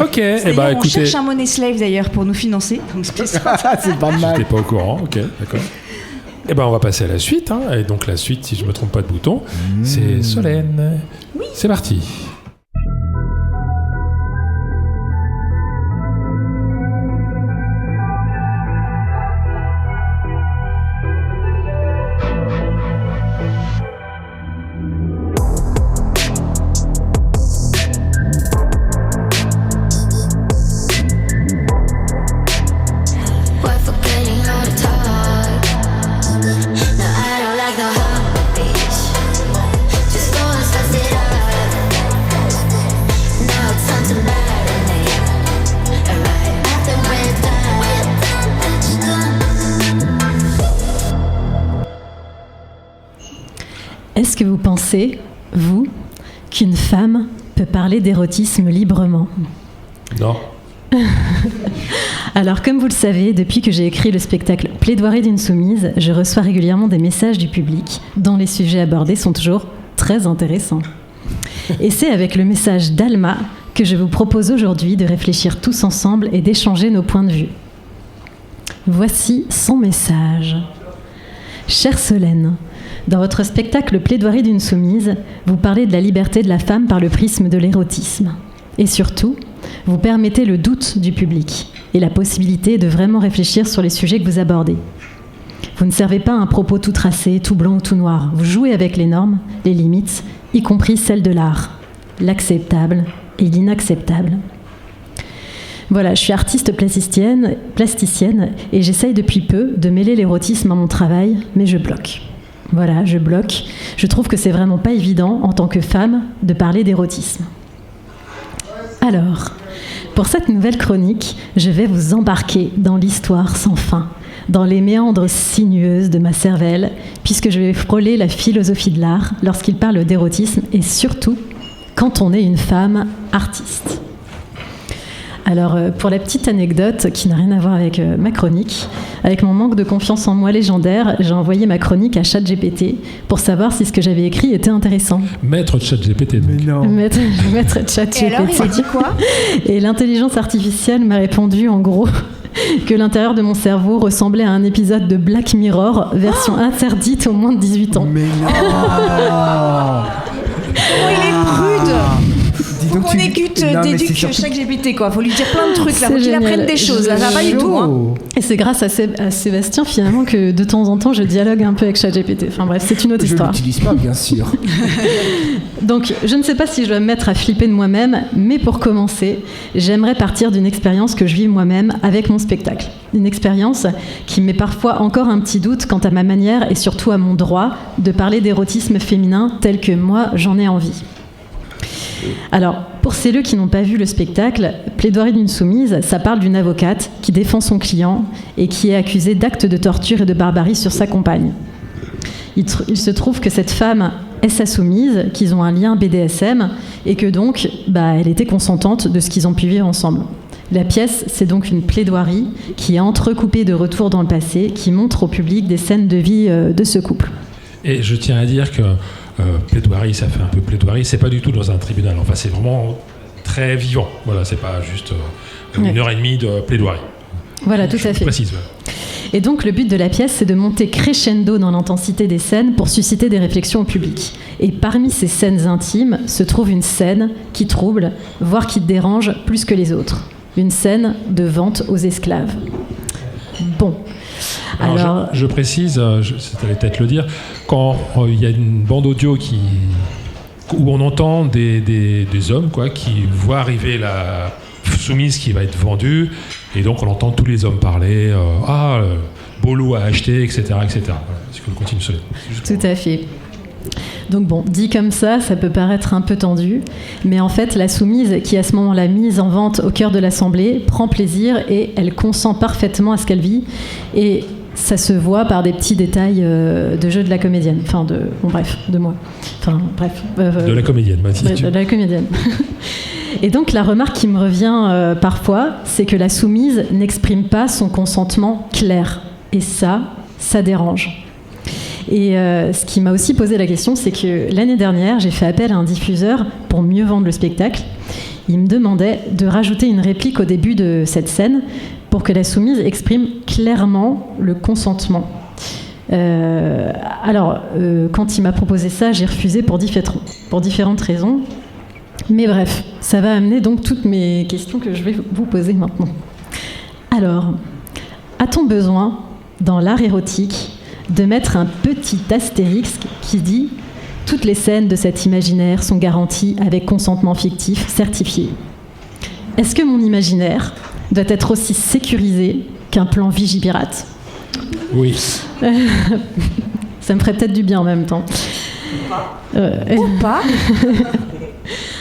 Ok, On écoutez... cherche un Money Slave d'ailleurs pour nous financer. Donc C'est pas mal. J'étais pas au courant, ok, d'accord. On va passer à la suite. Et donc la suite, si je me trompe pas de bouton, c'est Solène. Oui. C'est parti. Est-ce que vous pensez, vous, qu'une femme peut parler d'érotisme librement ? Non. Alors, comme vous le savez, depuis que j'ai écrit le spectacle Plaidoirie d'une soumise, je reçois régulièrement des messages du public dont les sujets abordés sont toujours très intéressants. Et c'est avec le message d'Alma que je vous propose aujourd'hui de réfléchir tous ensemble et d'échanger nos points de vue. Voici son message. Chère Solène, dans votre spectacle Plaidoirie d'une soumise, vous parlez de la liberté de la femme par le prisme de l'érotisme. Et surtout, vous permettez le doute du public et la possibilité de vraiment réfléchir sur les sujets que vous abordez. Vous ne servez pas un propos tout tracé, tout blanc ou tout noir. Vous jouez avec les normes, les limites, y compris celles de l'art, l'acceptable et l'inacceptable. Voilà, je suis artiste plasticienne et j'essaye depuis peu de mêler l'érotisme à mon travail, mais je bloque. Voilà, je bloque. Je trouve que c'est vraiment pas évident, en tant que femme, de parler d'érotisme. Alors, pour cette nouvelle chronique, je vais vous embarquer dans l'histoire sans fin, dans les méandres sinueuses de ma cervelle, puisque je vais frôler la philosophie de l'art lorsqu'il parle d'érotisme, et surtout, quand on est une femme artiste. Alors, pour la petite anecdote qui n'a rien à voir avec ma chronique, avec mon manque de confiance en moi légendaire, j'ai envoyé ma chronique à ChatGPT pour savoir si ce que j'avais écrit était intéressant. Maître ChatGPT, donc. Mais non. Maître ChatGPT. Et alors, il m'a dit quoi ? Et l'intelligence artificielle m'a répondu, en gros, que l'intérieur de mon cerveau ressemblait à un épisode de Black Mirror, version interdite aux moins de 18 ans. Mais non. Oh, il est prude. Dis Faut donc, qu'on écoute d'éduque chaque GPT, quoi. Faut lui dire plein de trucs, là. Faut qu'il apprenne des choses. Là, ça va pas du tout, hein. Et c'est grâce à Sébastien, finalement, que de temps en temps, je dialogue un peu avec ChatGPT. Enfin bref, c'est une autre histoire. Je l'utilise pas, bien sûr. Donc, je ne sais pas si je dois me mettre à flipper de moi-même, mais pour commencer, j'aimerais partir d'une expérience que je vis moi-même avec mon spectacle. Une expérience qui met parfois encore un petit doute quant à ma manière et surtout à mon droit de parler d'érotisme féminin tel que moi, j'en ai envie. Alors, pour celles qui n'ont pas vu le spectacle, Plaidoirie d'une soumise, ça parle d'une avocate qui défend son client et qui est accusée d'actes de torture et de barbarie sur sa compagne. Il se trouve que cette femme est sa soumise, qu'ils ont un lien BDSM et que donc, elle était consentante de ce qu'ils ont pu vivre ensemble. La pièce, c'est donc une plaidoirie qui est entrecoupée de retours dans le passé, qui montre au public des scènes de vie de ce couple. Et je tiens à dire que plaidoirie, ça fait un peu plaidoirie, c'est pas du tout dans un tribunal, enfin c'est vraiment très vivant, voilà, c'est pas juste une heure et demie de plaidoirie. Voilà, tout à fait. Précise, ouais. Et donc le but de la pièce, c'est de monter crescendo dans l'intensité des scènes pour susciter des réflexions au public. Et parmi ces scènes intimes se trouve une scène qui trouble, voire qui dérange plus que les autres. Une scène de vente aux esclaves. Bon. Alors je précise, ça allait peut-être le dire, quand il y a une bande audio où on entend des hommes qui voient arriver la soumise qui va être vendue, et donc on entend tous les hommes parler, beau lot à acheter, etc. etc. Voilà, est-ce que vous continuez sur les... Tout à fait. Donc bon, dit comme ça peut paraître un peu tendu, mais en fait, la soumise, qui est à ce moment-là mise en vente au cœur de l'Assemblée, prend plaisir et elle consent parfaitement à ce qu'elle vit. Et ça se voit par des petits détails de jeu de la comédienne. Enfin, de moi. Enfin, bref. De la comédienne, de la comédienne. Et donc, la remarque qui me revient parfois, c'est que la soumise n'exprime pas son consentement clair. Et ça dérange. Et ce qui m'a aussi posé la question, c'est que l'année dernière, j'ai fait appel à un diffuseur pour mieux vendre le spectacle. Il me demandait de rajouter une réplique au début de cette scène pour que la soumise exprime clairement le consentement. Quand il m'a proposé ça, j'ai refusé pour différentes raisons. Mais bref, ça va amener donc toutes mes questions que je vais vous poser maintenant. Alors, a-t-on besoin, dans l'art érotique, de mettre un petit astérisque qui dit « Toutes les scènes de cet imaginaire sont garanties avec consentement fictif certifié ». Est-ce que mon imaginaire doit être aussi sécurisé qu'un plan Vigipirate ? Oui. Ça me ferait peut-être du bien en même temps. Ou pas.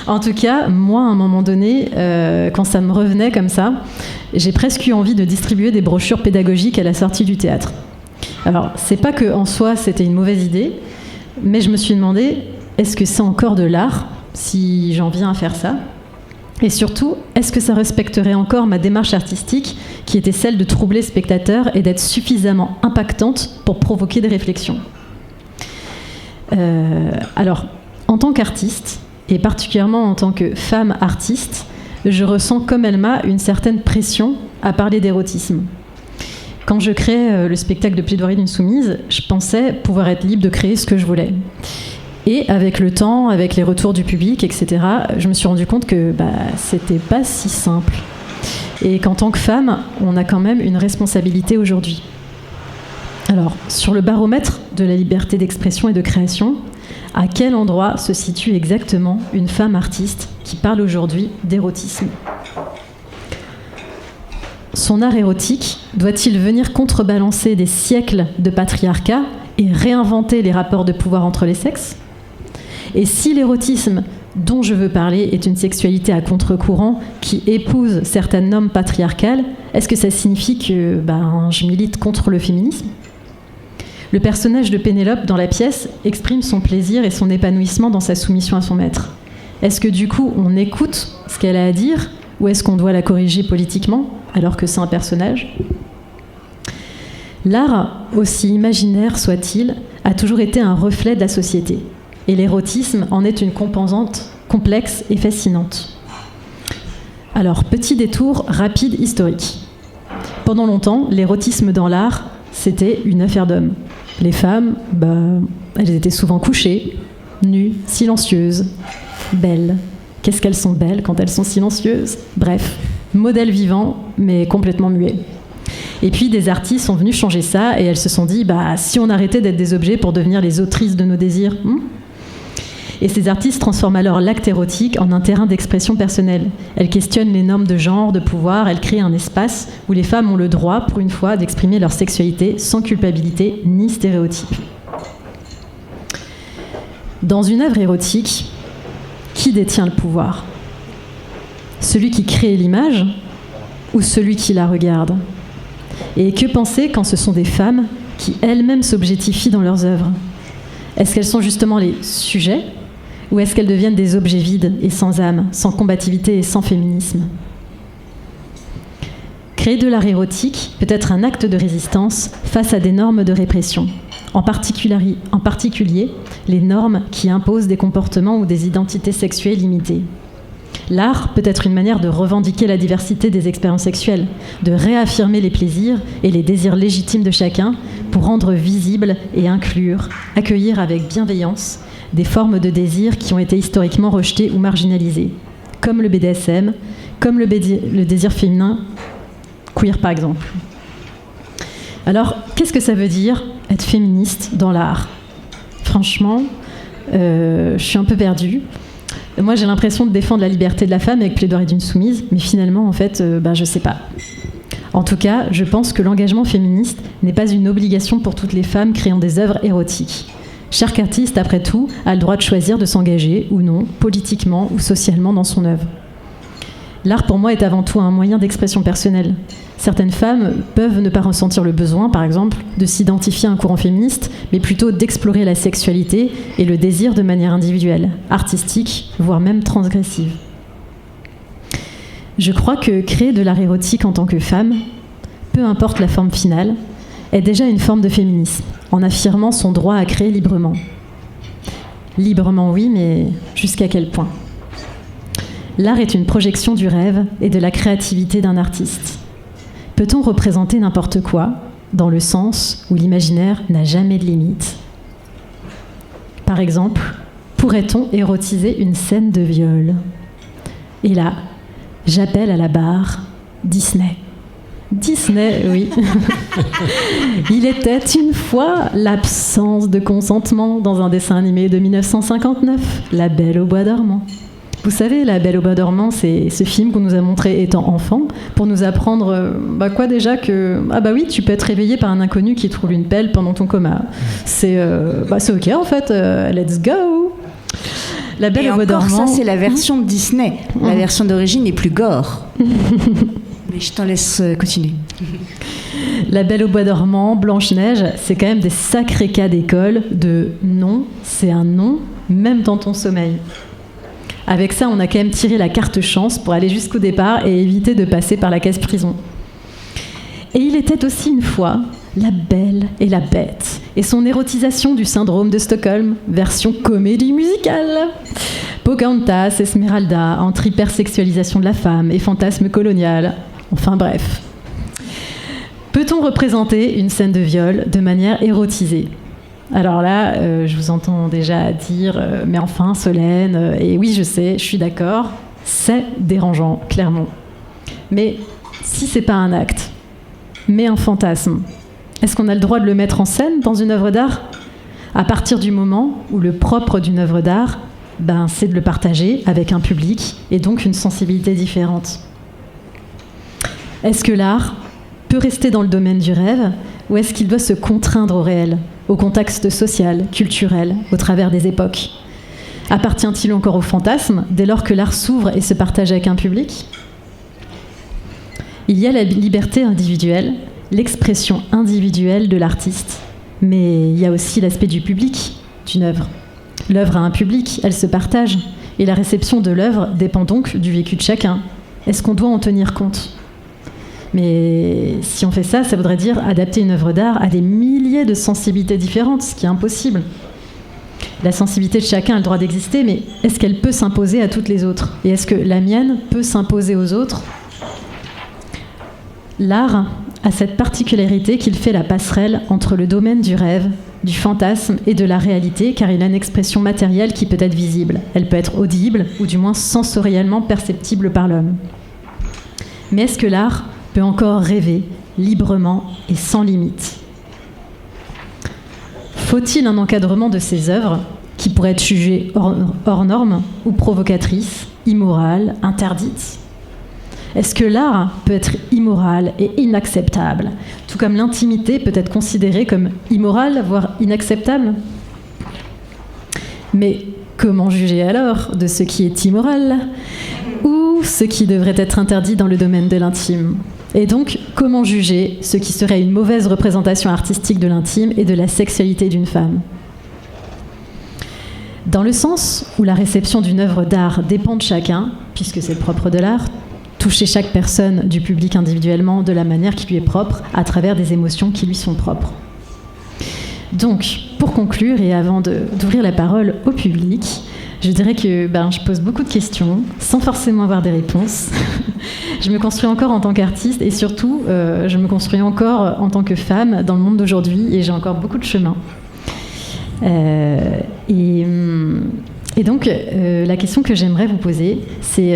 En tout cas, moi, à un moment donné, quand ça me revenait comme ça, j'ai presque eu envie de distribuer des brochures pédagogiques à la sortie du théâtre. Alors, c'est pas qu'en soi, c'était une mauvaise idée, mais je me suis demandé, est-ce que c'est encore de l'art, si j'en viens à faire ça ? Et surtout, est-ce que ça respecterait encore ma démarche artistique, qui était celle de troubler le spectateur et d'être suffisamment impactante pour provoquer des réflexions ? Alors, en tant qu'artiste, et particulièrement en tant que femme artiste, je ressens comme Elma une certaine pression à parler d'érotisme. Quand je crée le spectacle de Plaidoirie d'une soumise, je pensais pouvoir être libre de créer ce que je voulais. Et avec le temps, avec les retours du public, etc., je me suis rendu compte que c'était pas si simple. Et qu'en tant que femme, on a quand même une responsabilité aujourd'hui. Alors, sur le baromètre de la liberté d'expression et de création, à quel endroit se situe exactement une femme artiste qui parle aujourd'hui d'érotisme ? Son art érotique doit-il venir contrebalancer des siècles de patriarcat et réinventer les rapports de pouvoir entre les sexes ? Et si l'érotisme dont je veux parler est une sexualité à contre-courant qui épouse certaines normes patriarcales, est-ce que ça signifie que je milite contre le féminisme ? Le personnage de Pénélope dans la pièce exprime son plaisir et son épanouissement dans sa soumission à son maître. Est-ce que du coup on écoute ce qu'elle a à dire ou est-ce qu'on doit la corriger politiquement alors que c'est un personnage ? L'art, aussi imaginaire soit-il, a toujours été un reflet de la société. Et l'érotisme en est une composante complexe et fascinante. Alors, petit détour rapide historique. Pendant longtemps, l'érotisme dans l'art, c'était une affaire d'hommes. Les femmes, elles étaient souvent couchées, nues, silencieuses, belles. Qu'est-ce qu'elles sont belles quand elles sont silencieuses ? Bref, modèle vivant, mais complètement muet. Et puis des artistes sont venus changer ça et elles se sont dit, si on arrêtait d'être des objets pour devenir les autrices de nos désirs. Et ces artistes transforment alors l'acte érotique en un terrain d'expression personnelle. Elles questionnent les normes de genre, de pouvoir, elles créent un espace où les femmes ont le droit, pour une fois, d'exprimer leur sexualité sans culpabilité ni stéréotype. Dans une œuvre érotique, qui détient le pouvoir ? Celui qui crée l'image ou celui qui la regarde ? Et que penser quand ce sont des femmes qui elles-mêmes s'objectifient dans leurs œuvres ? Est-ce qu'elles sont justement les sujets ? Ou est-ce qu'elles deviennent des objets vides et sans âme, sans combativité et sans féminisme ? Créer de l'art érotique peut être un acte de résistance face à des normes de répression, en particulier les normes qui imposent des comportements ou des identités sexuelles limitées. L'art peut être une manière de revendiquer la diversité des expériences sexuelles, de réaffirmer les plaisirs et les désirs légitimes de chacun pour rendre visibles et accueillir avec bienveillance des formes de désir qui ont été historiquement rejetées ou marginalisées, comme le BDSM, comme le désir féminin, queer par exemple. Alors, qu'est-ce que ça veut dire être féministe dans l'art ? Franchement, je suis un peu perdue. Moi, j'ai l'impression de défendre la liberté de la femme avec Plaidoirie d'une soumise, mais finalement, en fait, je sais pas. En tout cas, je pense que l'engagement féministe n'est pas une obligation pour toutes les femmes créant des œuvres érotiques. Chaque artiste, après tout, a le droit de choisir de s'engager ou non, politiquement ou socialement dans son œuvre. L'art, pour moi, est avant tout un moyen d'expression personnelle. Certaines femmes peuvent ne pas ressentir le besoin, par exemple, de s'identifier à un courant féministe, mais plutôt d'explorer la sexualité et le désir de manière individuelle, artistique, voire même transgressive. Je crois que créer de l'art érotique en tant que femme, peu importe la forme finale, est déjà une forme de féminisme, en affirmant son droit à créer librement. Librement, oui, mais jusqu'à quel point ? L'art est une projection du rêve et de la créativité d'un artiste. Peut-on représenter n'importe quoi, dans le sens où l'imaginaire n'a jamais de limite ? Par exemple, pourrait-on érotiser une scène de viol ? Et là, j'appelle à la barre Disney. Disney, oui. Il était une fois l'absence de consentement dans un dessin animé de 1959, La Belle au bois dormant. Vous savez, La Belle au bois dormant, c'est ce film qu'on nous a montré étant enfant pour nous apprendre, oui, tu peux être réveillé par un inconnu qui te roule une pelle pendant ton coma. C'est ok en fait, let's go. La Belle au bois dormant. Ça, c'est la version de Disney. La version d'origine est plus gore. Mais je t'en laisse continuer. La Belle au bois dormant, Blanche-Neige, c'est quand même des sacrés cas d'école de non, c'est un non, même dans ton sommeil. Avec ça, on a quand même tiré la carte chance pour aller jusqu'au départ et éviter de passer par la case prison. Et il était aussi une fois La Belle et la Bête et son érotisation du syndrome de Stockholm, version comédie musicale. Pocahontas, Esmeralda, entre hypersexualisation de la femme et fantasme colonial. Enfin bref. Peut-on représenter une scène de viol de manière érotisée ? Alors là, je vous entends déjà dire « mais enfin, Solène, et oui, je sais, je suis d'accord, c'est dérangeant, clairement. Mais si c'est pas un acte, mais un fantasme, est-ce qu'on a le droit de le mettre en scène dans une œuvre d'art ? À partir du moment où le propre d'une œuvre d'art, c'est de le partager avec un public et donc une sensibilité différente. Est-ce que l'art peut rester dans le domaine du rêve ou est-ce qu'il doit se contraindre au réel ? Au contexte social, culturel, au travers des époques. Appartient-il encore au fantasme dès lors que l'art s'ouvre et se partage avec un public ? Il y a la liberté individuelle, l'expression individuelle de l'artiste, mais il y a aussi l'aspect du public d'une œuvre. L'œuvre a un public, elle se partage, et la réception de l'œuvre dépend donc du vécu de chacun. Est-ce qu'on doit en tenir compte ? Mais si on fait ça, ça voudrait dire adapter une œuvre d'art à des milliers de sensibilités différentes, ce qui est impossible. La sensibilité de chacun a le droit d'exister, mais est-ce qu'elle peut s'imposer à toutes les autres ? Et est-ce que la mienne peut s'imposer aux autres ? L'art a cette particularité qu'il fait la passerelle entre le domaine du rêve, du fantasme et de la réalité, car il a une expression matérielle qui peut être visible. Elle peut être audible, ou du moins sensoriellement perceptible par l'homme. Mais est-ce que l'art peut encore rêver librement et sans limite ? Faut-il un encadrement de ces œuvres qui pourraient être jugées hors normes ou provocatrices, immorales, interdites ? Est-ce que l'art peut être immoral et inacceptable, tout comme l'intimité peut être considérée comme immorale, voire inacceptable ? Mais comment juger alors de ce qui est immoral ou ce qui devrait être interdit dans le domaine de l'intime ? Et donc, comment juger ce qui serait une mauvaise représentation artistique de l'intime et de la sexualité d'une femme ? Dans le sens où la réception d'une œuvre d'art dépend de chacun, puisque c'est le propre de l'art, toucher chaque personne du public individuellement de la manière qui lui est propre, à travers des émotions qui lui sont propres. Donc, pour conclure et avant d'ouvrir la parole au public, je dirais que je pose beaucoup de questions sans forcément avoir des réponses. Je me construis encore en tant qu'artiste et surtout, je me construis encore en tant que femme dans le monde d'aujourd'hui et j'ai encore beaucoup de chemin. Et donc, la question que j'aimerais vous poser, c'est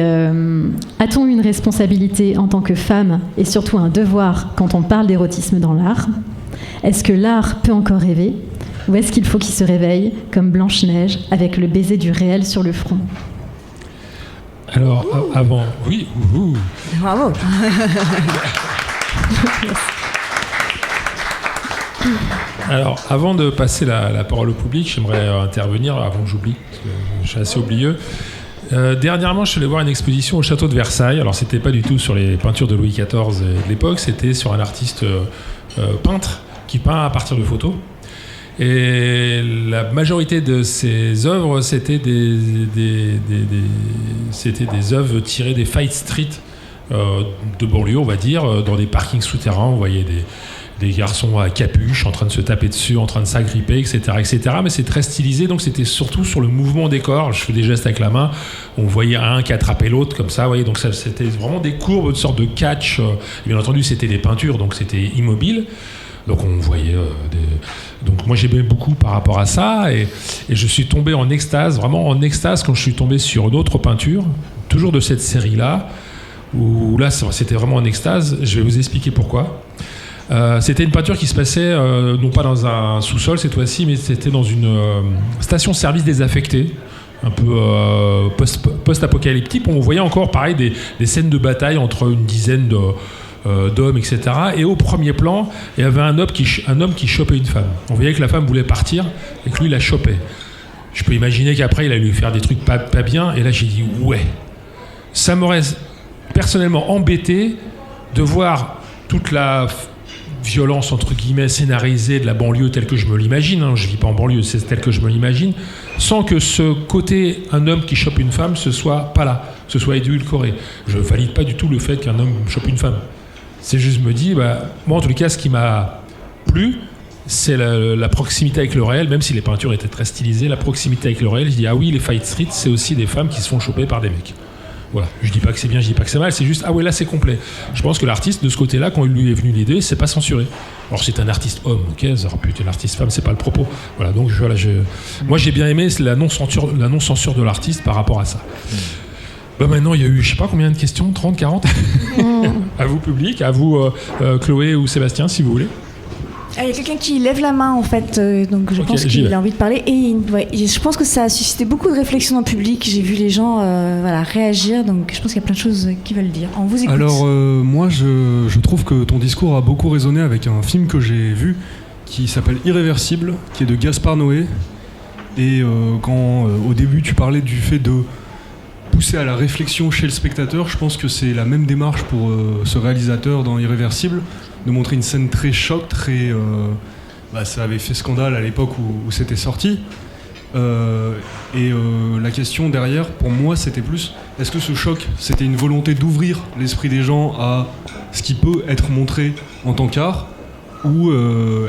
a-t-on une responsabilité en tant que femme et surtout un devoir quand on parle d'érotisme dans l'art ? Est-ce que l'art peut encore rêver ? Ou est-ce qu'il faut qu'il se réveille, comme Blanche-Neige, avec le baiser du réel sur le front ? Alors, avant... Oui, Bravo. Alors, avant de passer la parole au public, j'aimerais intervenir, avant que j'oublie, parce que je suis assez oublieux. Dernièrement, je suis allé voir une exposition au château de Versailles. Alors, c'était pas du tout sur les peintures de Louis XIV de l'époque, c'était sur un artiste peintre qui peint à partir de photos. Et la majorité de ses œuvres, c'était des œuvres tirées des Fight Street de banlieue, on va dire, dans des parkings souterrains. On voyait des garçons à capuche en train de se taper dessus, en train de s'agripper, etc., etc. Mais c'est très stylisé, donc c'était surtout sur le mouvement des corps. Je fais des gestes avec la main, on voyait un qui attrapait l'autre comme ça, vous voyez, donc c'était vraiment des courbes, une sorte de catch. Bien entendu, c'était des peintures, donc c'était immobile. Donc on voyait Donc moi j'aimais beaucoup par rapport à ça, et je suis tombé en extase, vraiment en extase, quand je suis tombé sur une autre peinture, toujours de cette série-là, où là c'était vraiment en extase. Je vais vous expliquer pourquoi. C'était une peinture qui se passait non pas dans un sous-sol cette fois-ci, mais c'était dans une station-service désaffectée, un peu post-apocalyptique. On voyait encore pareil des scènes de bataille entre une dizaine d'hommes, etc. Et au premier plan, il y avait un homme qui chopait une femme. On voyait que la femme voulait partir et que lui la chopait. Je peux imaginer qu'après il allait lui faire des trucs pas bien, et là j'ai dit ouais, ça m'aurait personnellement embêté de voir toute la violence entre guillemets scénarisée de la banlieue telle que je me l'imagine, hein. Je vis pas en banlieue, c'est tel que je me l'imagine, sans que ce côté un homme qui chope une femme ce soit pas là, ce soit édulcoré. Je valide pas du tout le fait qu'un homme chope une femme. C'est juste me dis, moi en tout cas ce qui m'a plu, c'est la proximité avec le réel, même si les peintures étaient très stylisées, la proximité avec le réel. Je dis ah oui, les fight streets, c'est aussi des femmes qui se font choper par des mecs. Voilà. Je dis pas que c'est bien, je dis pas que c'est mal, c'est juste ah ouais, là c'est complet. Je pense que l'artiste de ce côté-là, quand il lui est venu l'idée, c'est pas censuré. Alors c'est un artiste homme, ok, ça aurait pu être un artiste femme, c'est pas le propos. Voilà, donc moi j'ai bien aimé la non-censure de l'artiste par rapport à ça. Maintenant il y a eu je sais pas combien de questions, 30, 40 à vous public, à vous Chloé ou Sébastien si vous voulez. Il y a quelqu'un qui lève la main en fait, donc je pense qu'il a envie de parler, et je pense que ça a suscité beaucoup de réflexions dans le public. J'ai vu les gens réagir, donc je pense qu'il y a plein de choses qu'ils veulent dire. On vous écoute. Alors moi je trouve que ton discours a beaucoup résonné avec un film que j'ai vu qui s'appelle Irréversible, qui est de Gaspard Noé, et quand au début tu parlais du fait de pousser à la réflexion chez le spectateur, je pense que c'est la même démarche pour ce réalisateur dans Irréversible, de montrer une scène très choc, très... ça avait fait scandale à l'époque où c'était sorti. La question derrière, pour moi, c'était plus, est-ce que ce choc, c'était une volonté d'ouvrir l'esprit des gens à ce qui peut être montré en tant qu'art, ou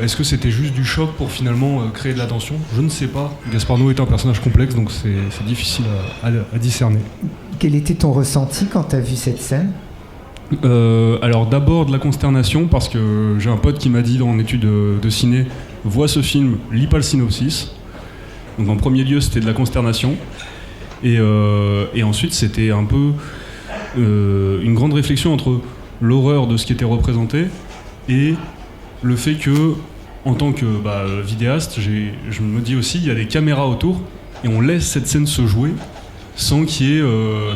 est-ce que c'était juste du choc pour finalement créer de la tension ? Je ne sais pas. Gaspard Noé est un personnage complexe, donc c'est difficile à discerner. Quel était ton ressenti quand tu as vu cette scène ? Alors d'abord de la consternation, parce que j'ai un pote qui m'a dit dans une étude de ciné, vois ce film, lis pas le synopsis. Donc en premier lieu c'était de la consternation, et ensuite c'était un peu une grande réflexion entre l'horreur de ce qui était représenté et le fait que en tant que vidéaste, je me dis aussi il y a des caméras autour et on laisse cette scène se jouer sans qu'il y ait,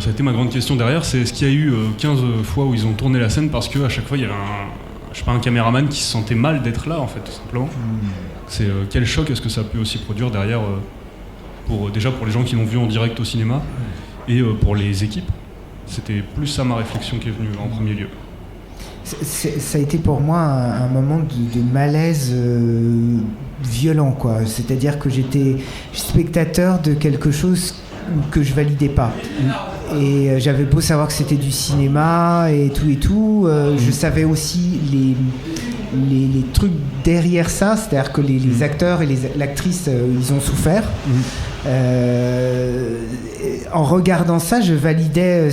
ça a été ma grande question derrière, c'est est-ce qu'il y a eu 15 fois où ils ont tourné la scène parce qu'à chaque fois il y avait un caméraman qui se sentait mal d'être là en fait, tout simplement. C'est quel choc est-ce que ça peut aussi produire derrière, déjà pour les gens qui l'ont vu en direct au cinéma et pour les équipes. C'était plus ça ma réflexion qui est venue en premier lieu. Ça a été pour moi un moment de malaise violent, quoi. C'est-à-dire que j'étais spectateur de quelque chose que je validais pas. Et j'avais beau savoir que c'était du cinéma et tout, je savais aussi les trucs derrière ça, c'est-à-dire que les acteurs et l'actrice, ils ont souffert. En regardant ça, je validais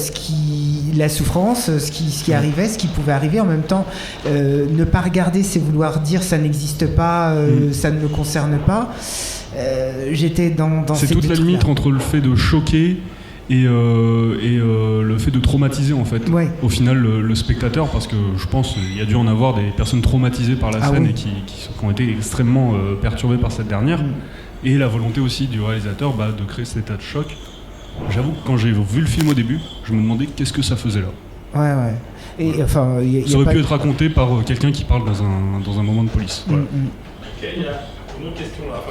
la souffrance, ce qui arrivait, ce qui pouvait arriver. En même temps, ne pas regarder, c'est vouloir dire ça n'existe pas, ça ne me concerne pas. J'étais dans c'est toute la limite entre le fait de choquer et le fait de traumatiser en fait. Ouais. Au final le spectateur, parce que je pense qu'il y a dû en avoir des personnes traumatisées par la scène et qui ont été extrêmement perturbées par cette dernière, et la volonté aussi du réalisateur de créer cet état de choc. J'avoue que quand j'ai vu le film au début, je me demandais qu'est-ce que ça faisait là. Ouais. Et enfin, ça aurait pu être raconté par quelqu'un qui parle dans un moment de police. Voilà. Il y a une autre question là.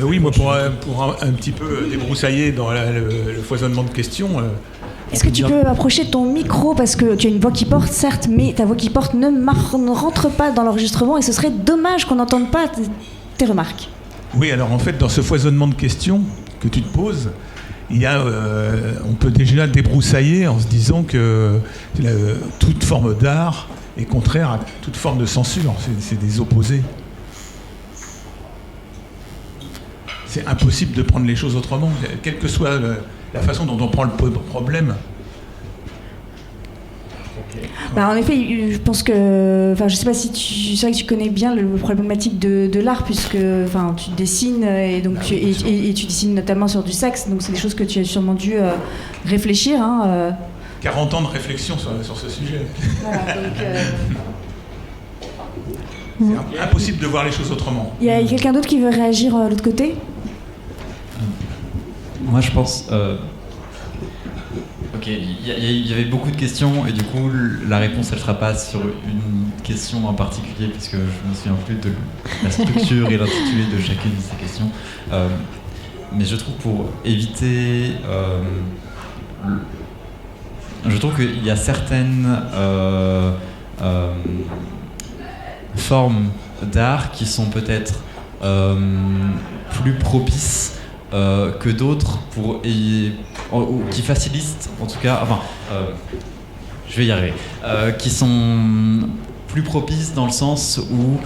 Oui, moi pour un petit peu débroussailler dans le foisonnement de questions. Est-ce que tu peux approcher ton micro, parce que tu as une voix qui porte, certes, mais ta voix qui porte ne rentre pas dans l'enregistrement, et ce serait dommage qu'on n'entende pas tes remarques. Oui, alors en fait, dans ce foisonnement de questions que tu te poses, on peut déjà débroussailler en se disant que toute forme d'art est contraire à toute forme de censure. C'est des opposés. C'est impossible de prendre les choses autrement, quelle que soit la façon dont on prend le problème. En effet, je pense que, je sais pas si c'est vrai que tu connais bien le problématique de l'art, puisque, tu dessines et donc et tu dessines notamment sur du sexe, donc c'est des choses que tu as sûrement dû réfléchir. 40 ans de réflexion sur ce sujet. Voilà, c'est impossible de voir les choses autrement. Il y a quelqu'un d'autre qui veut réagir de l'autre côté ? Moi, je pense. Ok, il y avait beaucoup de questions et du coup la réponse elle sera pas sur une question en particulier puisque je me souviens plus de la structure et l'intitulé de chacune de ces questions. Mais je trouve pour éviter, je trouve qu'il y a certaines formes d'art qui sont peut-être plus propices que d'autres qui facilitent en tout cas je vais y arriver qui sont plus propices dans le sens où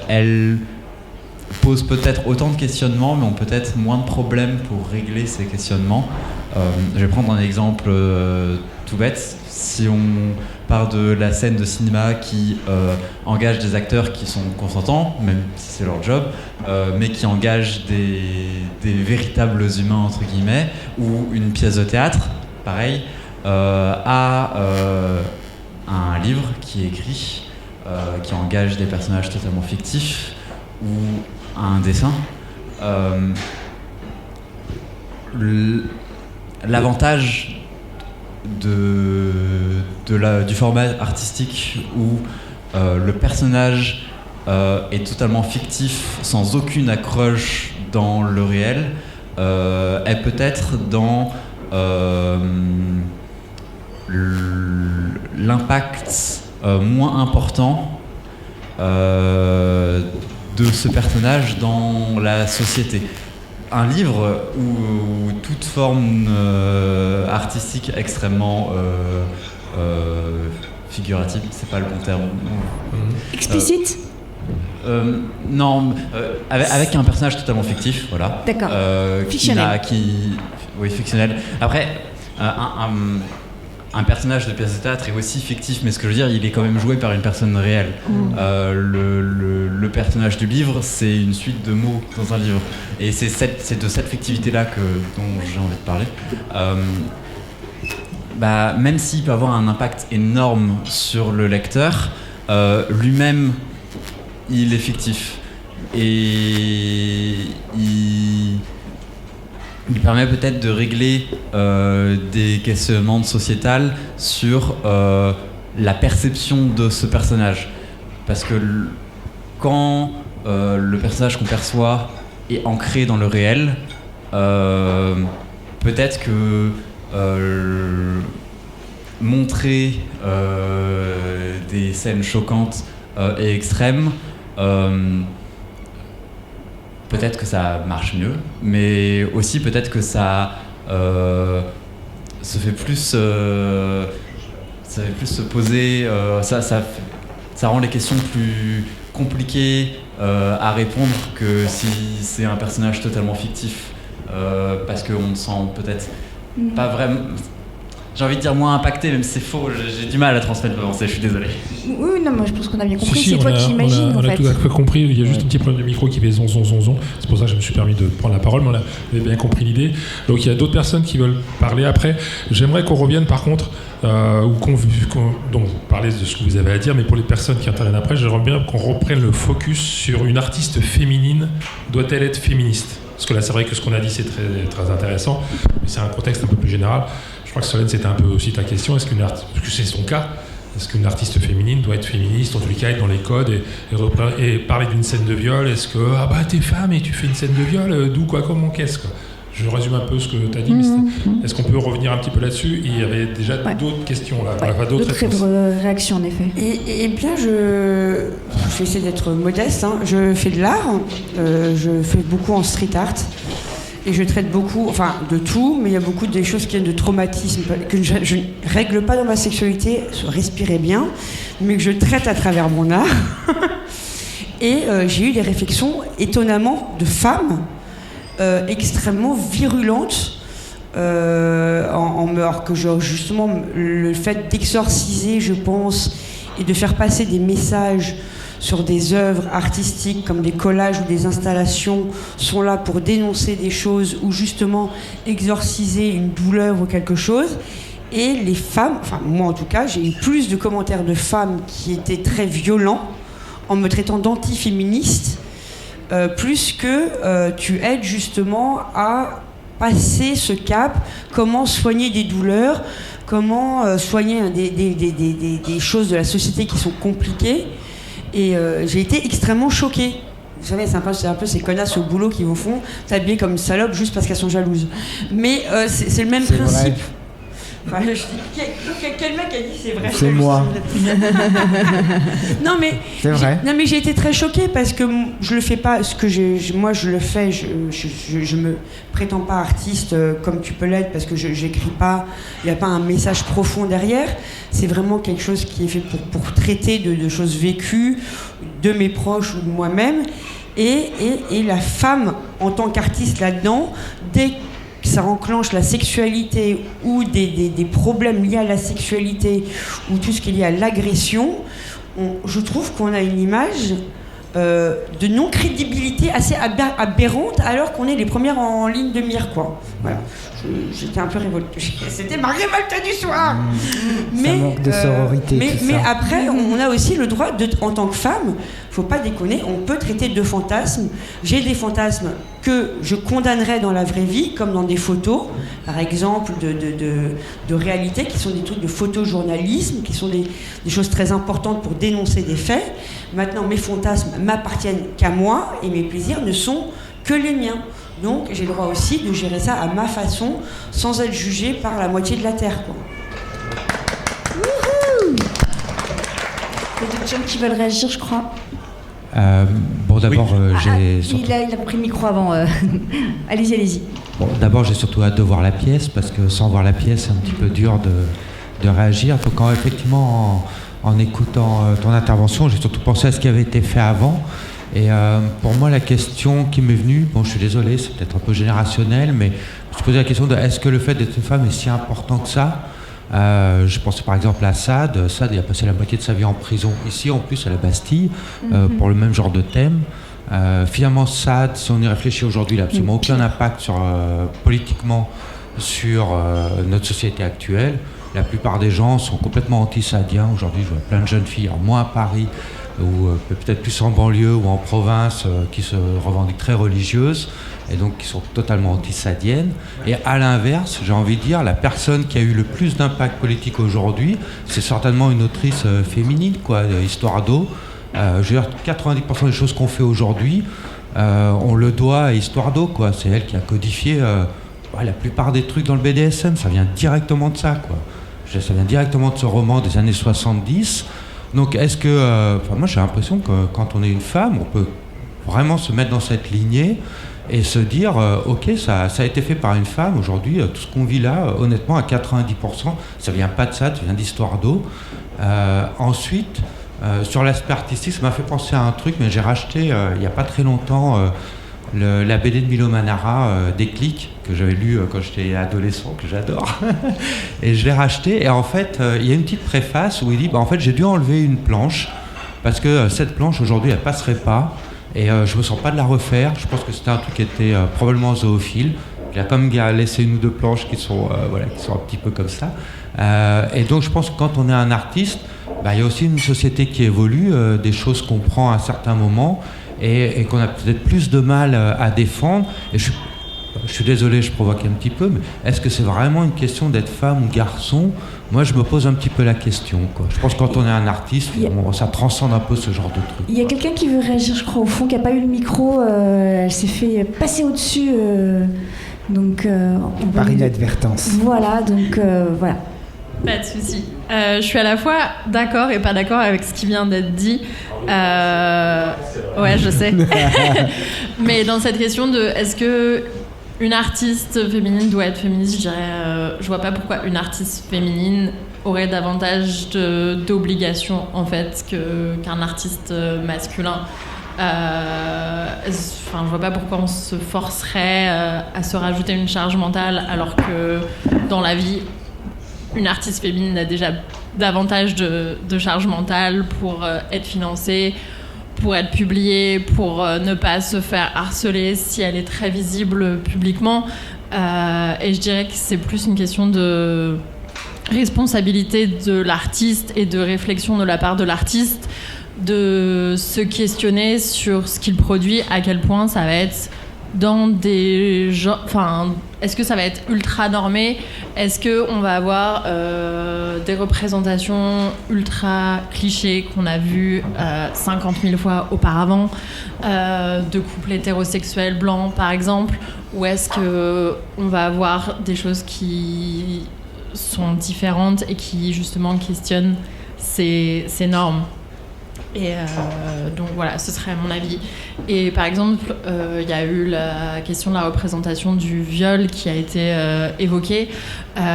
elles posent peut-être autant de questionnements mais ont peut-être moins de problèmes pour régler ces questionnements. Je vais prendre un exemple tout bête. Si on part de la scène de cinéma qui engage des acteurs qui sont consentants, même si c'est leur job, mais qui engagent des véritables humains, entre guillemets, ou une pièce de théâtre, pareil, à un livre qui est écrit, qui engage des personnages totalement fictifs, ou à un dessin. L'avantage du format artistique où le personnage est totalement fictif, sans aucune accroche dans le réel, est peut-être dans l'impact moins important de ce personnage dans la société. Un livre ou toute forme artistique extrêmement figurative, c'est pas le bon terme. Explicite non, avec un personnage totalement fictif, voilà. D'accord. Fictionnel. Oui, fictionnel. Après, un personnage de pièce de théâtre est aussi fictif, mais ce que je veux dire, il est quand même joué par une personne réelle. Le personnage du livre, c'est une suite de mots dans un livre. Et c'est de cette fictivité-là dont j'ai envie de parler. Même s'il peut avoir un impact énorme sur le lecteur, lui-même, il est fictif. Et il permet peut-être de régler des questionnements sociétals sur la perception de ce personnage. Parce que quand le personnage qu'on perçoit est ancré dans le réel, peut-être que montrer des scènes choquantes et extrêmes, peut-être que ça marche mieux, mais aussi peut-être que ça se fait plus se poser, ça rend les questions plus compliquées à répondre que si c'est un personnage totalement fictif, parce qu'on ne sent peut-être pas vraiment... J'ai envie de dire moins impacté, même si c'est faux, j'ai du mal à transmettre le pensée, je suis désolé. Oui, non, moi je pense qu'on a bien compris, c'est toi qui imagines en fait. On a tout à fait compris, il y a juste un petit problème de micro qui fait zon. C'est pour ça que je me suis permis de prendre la parole, mais on avait bien compris l'idée. Donc il y a d'autres personnes qui veulent parler après. J'aimerais qu'on revienne par contre, donc parler de ce que vous avez à dire, mais pour les personnes qui interviennent après, j'aimerais bien qu'on reprenne le focus sur une artiste féminine. Doit-elle être féministe ? Parce que là c'est vrai que ce qu'on a dit c'est très, très intéressant, mais c'est un contexte un peu plus général. Je crois que Solène, c'était un peu aussi ta question. Parce que c'est son cas. Est-ce qu'une artiste féminine doit être féministe, en tous les cas, être dans les codes et parler d'une scène de viol? Est-ce que t'es femme et tu fais une scène de viol, d'où, quoi, comment, qu'est-ce quoi? Je résume un peu ce que tu as dit, mais est-ce qu'on peut revenir un petit peu là-dessus? Il y avait déjà d'autres questions là, d'autres réactions en effet. Et bien, je vais essayer d'être modeste. Je fais de l'art, je fais beaucoup en street art. Et je traite beaucoup, enfin de tout, mais il y a beaucoup des choses qui viennent de traumatisme que je ne règle pas dans ma sexualité, respirez bien, mais que je traite à travers mon art. Et j'ai eu des réflexions étonnamment de femmes extrêmement virulentes, alors que justement le fait d'exorciser, je pense, et de faire passer des messages sur des œuvres artistiques comme des collages ou des installations sont là pour dénoncer des choses ou justement exorciser une douleur ou quelque chose. Et les femmes, enfin moi en tout cas, j'ai eu plus de commentaires de femmes qui étaient très violents en me traitant d'anti-féministe, plus que tu aides justement à passer ce cap, comment soigner des douleurs, comment soigner des choses de la société qui sont compliquées. Et j'ai été extrêmement choquée. Vous savez, c'est un peu ces connasses au boulot qui vous font t'habiller comme une salope juste parce qu'elles sont jalouses. Mais c'est le même principe. Vrai. Enfin, je dis, quel mec a dit c'est vrai? C'est moi. Non mais c'est vrai. Non mais j'ai été très choquée parce que je le fais pas. Moi je le fais. Je me prétends pas artiste comme tu peux l'être parce que j'écris pas. Il y a pas un message profond derrière. C'est vraiment quelque chose qui est fait pour traiter de choses vécues de mes proches ou de moi-même. Et la femme en tant qu'artiste là-dedans, dès ça enclenche la sexualité ou des problèmes liés à la sexualité ou tout ce qui est lié à l'agression, je trouve qu'on a une image de non-crédibilité assez aberrante alors qu'on est les premières en ligne de mire, quoi. Voilà. J'étais un peu révoltée. C'était ma révolte du soir. Ça manque de sororité. Mais après, on a aussi le droit, en tant que femme, faut pas déconner, on peut traiter de fantasmes. J'ai des fantasmes que je condamnerais dans la vraie vie, comme dans des photos, par exemple, de réalité, qui sont des trucs de photojournalisme, qui sont des choses très importantes pour dénoncer des faits. Maintenant, mes fantasmes m'appartiennent qu'à moi, et mes plaisirs ne sont que les miens. Donc, j'ai le droit aussi de gérer ça à ma façon, sans être jugée par la moitié de la Terre, quoi. Wouhou! Il y a d'autres gens qui veulent réagir, je crois. Bon, d'abord, j'ai... Il a pris le micro avant. Allez-y. Bon, d'abord, j'ai surtout hâte de voir la pièce, parce que sans voir la pièce, c'est un petit peu dur de réagir. Donc, effectivement, en écoutant ton intervention, j'ai surtout pensé à ce qui avait été fait avant. Et pour moi, la question qui m'est venue, bon, je suis désolé, c'est peut-être un peu générationnel, mais je me suis posé la question de est-ce que le fait d'être une femme est si important que ça? Je pensais par exemple à Sade. Sade, il a passé la moitié de sa vie en prison, ici en plus à la Bastille, pour le même genre de thème. Finalement, Sade, si on y réfléchit aujourd'hui, il n'a absolument aucun impact politiquement sur notre société actuelle. La plupart des gens sont complètement anti-sadiens. Aujourd'hui, je vois plein de jeunes filles, alors moins à Paris, ou peut-être plus en banlieue ou en province, qui se revendiquent très religieuses et donc qui sont totalement anti-sadiennes. Et à l'inverse, j'ai envie de dire, la personne qui a eu le plus d'impact politique aujourd'hui, c'est certainement une autrice féminine, quoi, Histoire d'eau. Je veux dire, 90% des choses qu'on fait aujourd'hui, on le doit à Histoire d'eau, quoi. C'est elle qui a codifié la plupart des trucs dans le BDSM, ça vient directement de ça, quoi. Ça vient directement de ce roman des années 70. Donc est-ce que... moi j'ai l'impression que quand on est une femme, on peut vraiment se mettre dans cette lignée et se dire ok, ça a été fait par une femme. Aujourd'hui, tout ce qu'on vit là, honnêtement, à 90%, ça vient pas de ça vient d'Histoire d'eau. Ensuite, sur l'aspect artistique, ça m'a fait penser à un truc, mais j'ai racheté il n'y a pas très longtemps la BD de Milo Manara, Déclic, que j'avais lu quand j'étais adolescent, que j'adore. Et je l'ai racheté, et en fait, il y a une petite préface où il dit, en fait, j'ai dû enlever une planche, parce que cette planche, aujourd'hui, elle passerait pas, et je me sens pas de la refaire. Je pense que c'était un truc qui était probablement zoophile. Il a quand même laissé une ou deux planches qui sont un petit peu comme ça. Et donc, je pense que quand on est un artiste, il y a aussi une société qui évolue, des choses qu'on prend à un certain moment, et qu'on a peut-être plus de mal à défendre. Et je suis désolé, je provoque un petit peu, mais est-ce que c'est vraiment une question d'être femme ou garçon? Moi, je me pose un petit peu la question, quoi. Je pense que quand on est un artiste, ça transcende un peu ce genre de truc. Il y a quelqu'un qui veut réagir, je crois, au fond, qui n'a pas eu le micro. Elle s'est fait passer au-dessus. Donc, par inadvertance. Voilà, donc voilà. Pas de souci. Je suis à la fois d'accord et pas d'accord avec ce qui vient d'être dit. Ouais, je sais. Mais dans cette question de est-ce que une artiste féminine doit être féministe, je dirais, je vois pas pourquoi une artiste féminine aurait davantage d'obligations en fait qu'un artiste masculin. Je vois pas pourquoi on se forcerait à se rajouter une charge mentale alors que dans la vie, une artiste féminine a déjà davantage de charge mentale pour être financée, pour être publiée, pour ne pas se faire harceler si elle est très visible publiquement. Et je dirais que c'est plus une question de responsabilité de l'artiste et de réflexion de la part de l'artiste de se questionner sur ce qu'il produit, à quel point ça va être dans des genres... Enfin, est-ce que ça va être ultra normé ? Est-ce qu'on va avoir des représentations ultra clichés qu'on a vues 50 000 fois auparavant, de couples hétérosexuels blancs, par exemple ? Ou est-ce qu'on va avoir des choses qui sont différentes et qui, justement, questionnent ces normes ? Et donc voilà, ce serait mon avis. Et par exemple, il y a eu la question de la représentation du viol qui a été évoquée.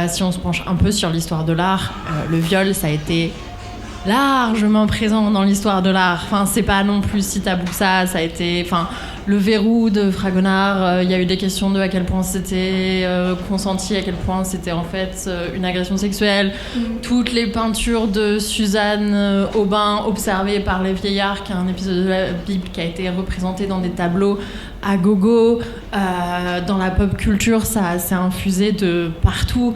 Si on se penche un peu sur l'histoire de l'art, le viol, ça a été largement présent dans l'histoire de l'art. Enfin, c'est pas non plus si tabou que ça. Ça a été, enfin, le verrou de Fragonard. Il y a eu des questions de à quel point c'était consenti, à quel point c'était en fait une agression sexuelle. Toutes les peintures de Suzanne Aubin observées par les vieillards, qui est un épisode de la Bible qui a été représenté dans des tableaux à gogo. Dans la pop culture, ça s'est infusé de partout.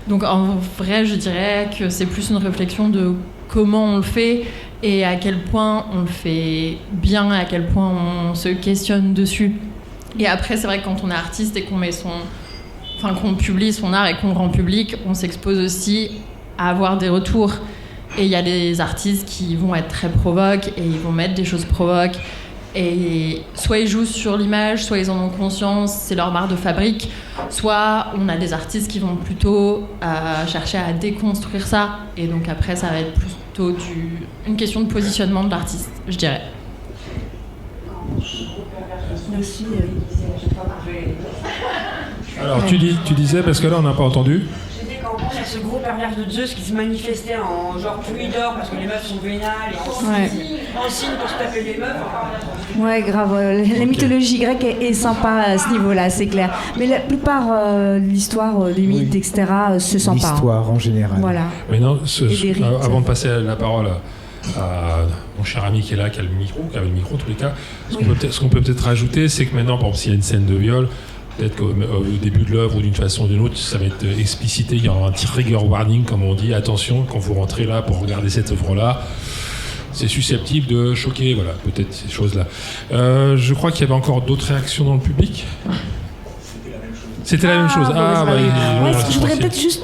Donc en vrai, je dirais que c'est plus une réflexion de comment on le fait et à quel point on le fait bien, à quel point on se questionne dessus. Et après, c'est vrai que quand on est artiste et qu'on qu'on publie son art et qu'on le rend public, on s'expose aussi à avoir des retours. Et il y a des artistes qui vont être très provoques et ils vont mettre des choses provoques. Et soit ils jouent sur l'image, soit ils en ont conscience, c'est leur marque de fabrique. Soit on a des artistes qui vont plutôt chercher à déconstruire ça. Et donc après, ça va être plutôt une question de positionnement de l'artiste, je dirais. Merci. Alors tu disais, parce que là on n'a pas entendu. Il y a ce gros pervers de Zeus qui se manifestait en genre plus il dort parce que les meufs sont vénales et en signe pour se taper les meufs. Ouais, grave. La mythologie grecque est sympa à ce niveau-là, c'est clair. Mais la plupart de l'histoire, les mythes, etc., se sent pas. L'histoire en général. Voilà. Mais non, avant de passer la parole à mon cher ami qui est là, qui avait le micro en tous les cas, ce qu'on peut peut-être rajouter, c'est que maintenant, par exemple, s'il y a une scène de viol, peut-être qu'au début de l'œuvre ou d'une façon ou d'une autre, ça va être explicité, il y aura un trigger warning, comme on dit, attention, quand vous rentrez là pour regarder cette œuvre-là, c'est susceptible de choquer, voilà, peut-être ces choses-là. Je crois qu'il y avait encore d'autres réactions dans le public. C'était la même chose. Je voudrais peut-être juste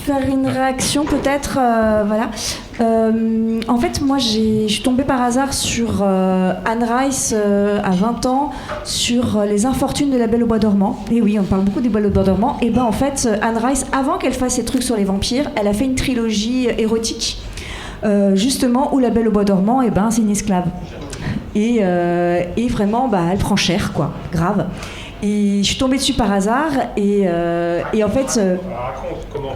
faire une réaction, peut-être, voilà. En fait, moi, je suis tombée par hasard sur Anne Rice à 20 ans, sur les infortunes de La Belle au Bois dormant. Et oui, on parle beaucoup des Belles au Bois dormant. Et ben, en fait, Anne Rice, avant qu'elle fasse ses trucs sur les vampires, elle a fait une trilogie érotique, justement, où La Belle au Bois dormant, et ben, c'est une esclave. Et vraiment, elle prend cher, quoi, grave. Et je suis tombée dessus par hasard, et en fait... Raconte comment.